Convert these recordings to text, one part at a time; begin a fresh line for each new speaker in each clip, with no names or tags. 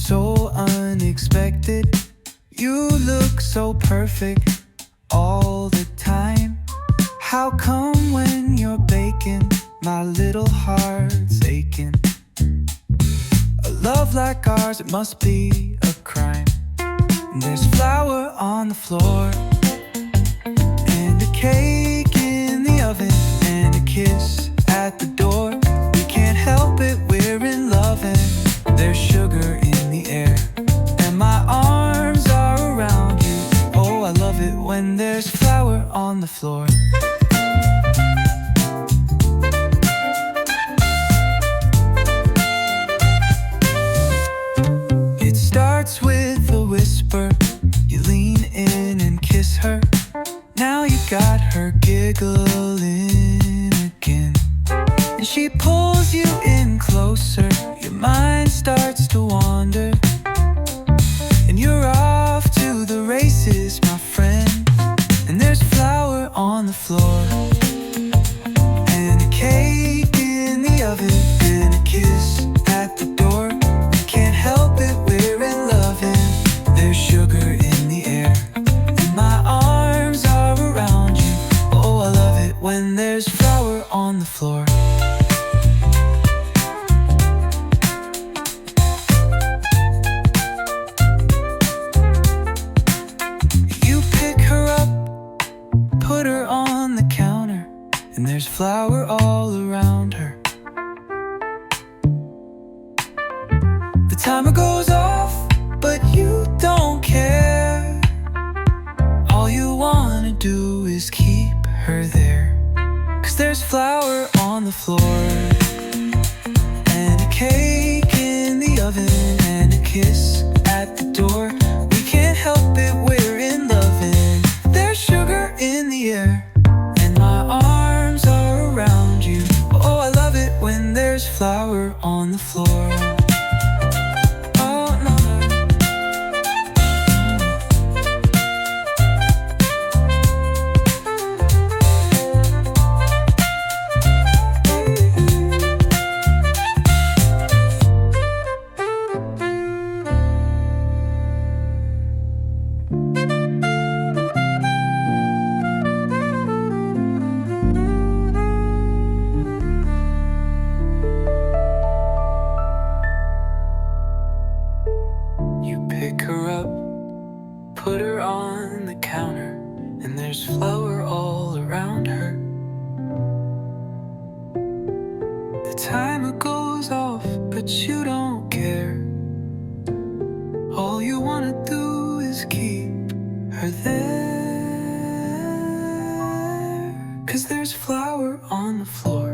so unexpected. You look so perfect all the time. How come when you're baking, my little heart's aching? A love like ours, it must be a crime. And there's flour on the floor, and a cake in the oven, and a kiss at the door. We can't help it, we're in love, and there's sugar in the air. And my arms are around you. Oh, I love it when there's flour on the floor. It starts with a whisper. You lean in and kiss her. Now you got her giggling again, and she pulls you in closer. Your mind starts to wander, and you're off to the races, my friend. And there's flour on the floor, and a cake in the oven, and a kiss at the door. We can't help it, we're in love, and there's sugar in the air. And my arms are around you. Oh, I love it when there's flour on the floor. Put her on the counter, and there's flour all around her. The timer goes off, but you don't care. All you wanna do is keep her there. 'Cause there's flour on the floor, and a cake in the oven, and a kiss at the door. We can't help it, we're in love, and there's sugar in the air. And my arms are around you. Oh, I love it when there's flour on the floor. Oh, no. Pick her up, put her on the counter, and there's flour all around her. The timer goes off, but you don't care. All you wanna do is keep her there. 'Cause there's flour on the floor,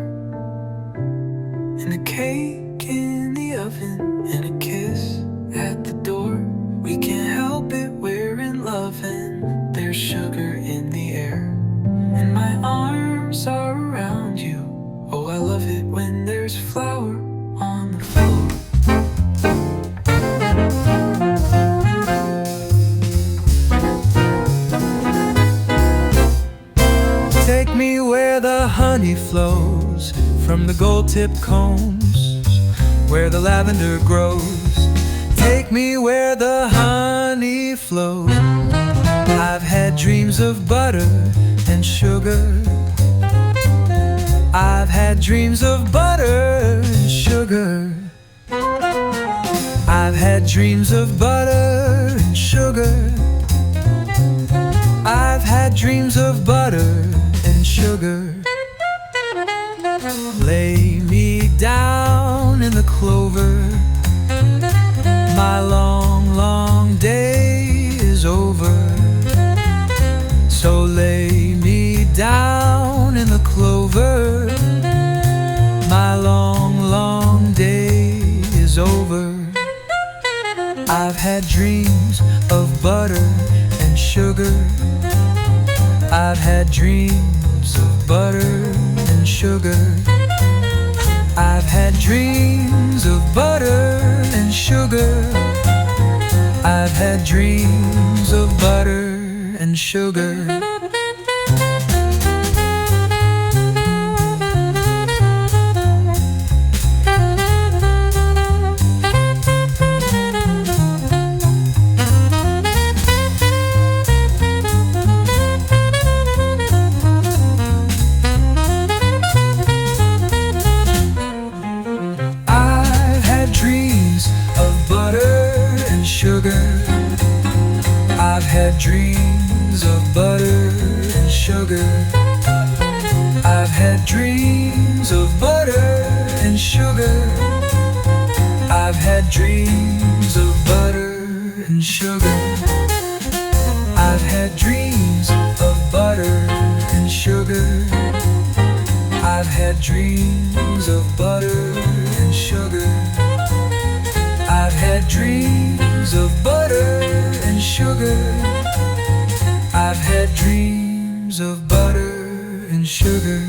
and a cake in the oven, and a kiss at the door. We can't help it, we're in love, and there's sugar in the air. And my arms are around you. Oh, I love it when there's flour on the floor. Take me where the honey flows from the gold-tipped combs, where the lavender grows. Take me where the honey flows. I've had dreams of butter and sugar. I've had dreams of butter and sugar. I've had dreams of butter and sugar. I've had dreams of butter and sugar. Lay me down in the clover. My long, long day is over. So lay me down in the clover. My long, long day is over. I've had dreams of butter and sugar. I've had dreams of butter and sugar. I've had dreams of butter and sugar. I've had dreams of butter and sugar. dreams of butter and sugar. I've had dreams of butter and sugar. I've had dreams of butter and sugar. I've had dreams of butter and sugar. I've had dreams of butter and sugar.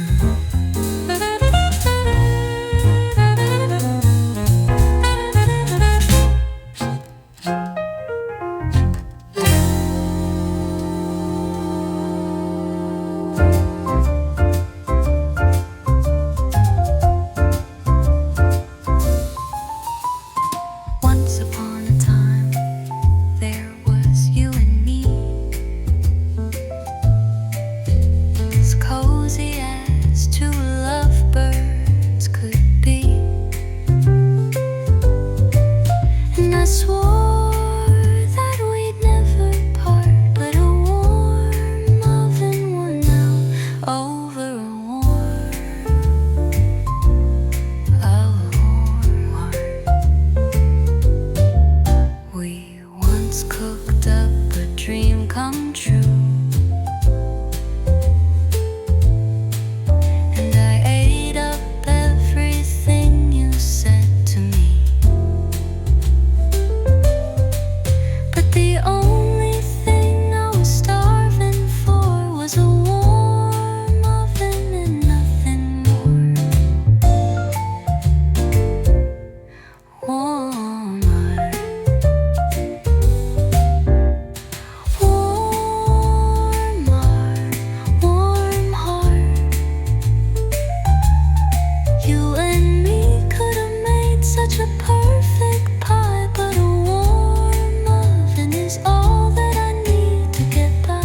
Once upon a time, there was you and me, as cozy as two lovebirds could be. And I swore that we'd never part, but a warm oven won out over a warm heart. We once cooked up a dream come true, and I ate up everything you said to me. But the only thing I was starving for was a warm oven and nothing more. Warm heart. Warm heart. You and me could have made such a perfect pie, but a warm oven is all that I need to get by.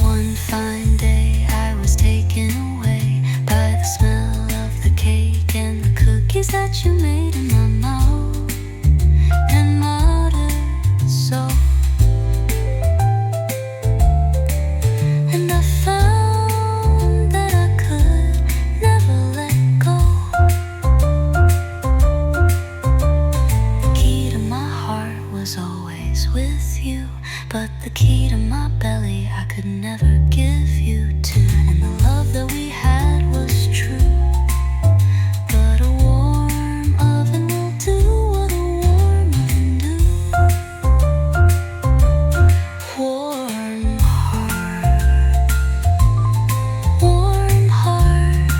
One fine day I was taken away by the smell of the cake and the cookies that you made in my mouth, and muttered so. And I found that I could never let go. The key to my heart was always with you, but the key to my belly I could never give you to. And the love that we had was true, but a warm oven will do what a warm oven do. Warm heart. Warm heart.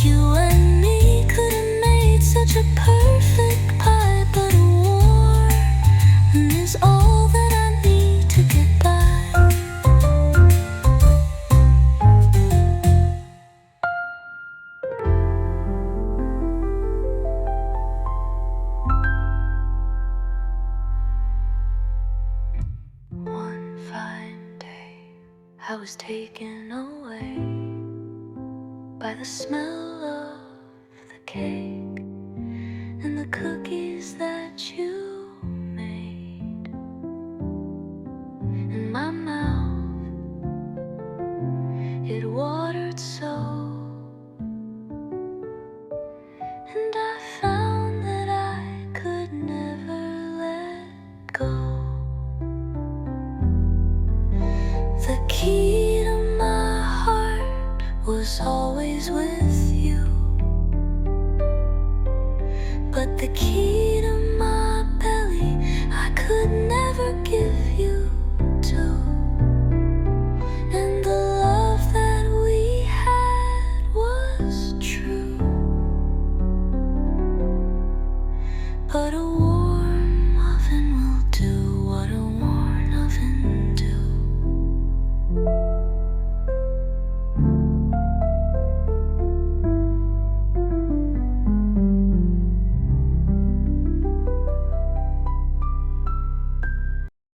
You and me could have made such a perfect pie, but a warm is all that I need to get by. One fine day, I was taken away by the smell of the cake and the cookies that you made. In my mouth, it watered so, and I found that I could never let go. The key to my heart was always with